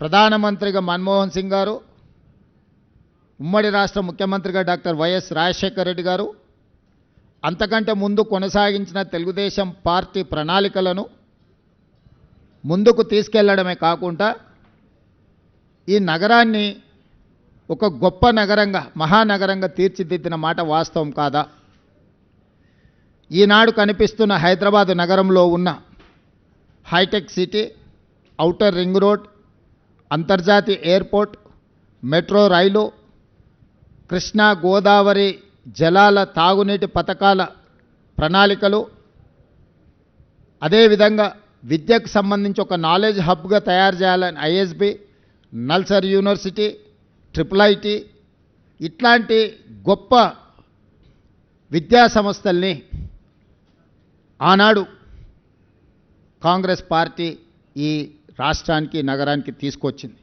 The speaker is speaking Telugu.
ప్రధానమంత్రిగా మన్మోహన్ సింగ్ గారు, ఉమ్మడి రాష్ట్ర ముఖ్యమంత్రిగా డాక్టర్ వైఎస్ రాజశేఖర రెడ్డి గారు, అంతకంటే ముందు కొనసాగించిన తెలుగుదేశం పార్టీ ప్రణాళికలను ముందుకు తీసుకెళ్లడమే కాకుండా ఈ నగరాన్ని ఒక గొప్ప నగరంగా, మహానగరంగా తీర్చిదిద్దిన మాట వాస్తవం కాదా? ఈనాడు కనిపిస్తున్న హైదరాబాద్ నగరంలో ఉన్న hitech city, outer ring road, అంతర్జాతీయ airport, metro rail, Krishna Godavari జలాల తాగునీటి పథకాల ప్రణాళికలు, అదేవిధంగా విద్యకు సంబంధించి ఒక నాలెడ్జ్ హబ్గా తయారు చేయాలని ఐఎస్బి, నల్సర్ యూనివర్సిటీ, IIIT ఇట్లాంటి గొప్ప విద్యా సంస్థల్ని ఆనాడు కాంగ్రెస్ పార్టీ ఈ రాష్ట్రానికి, నగరానికి తీసుకొచ్చింది.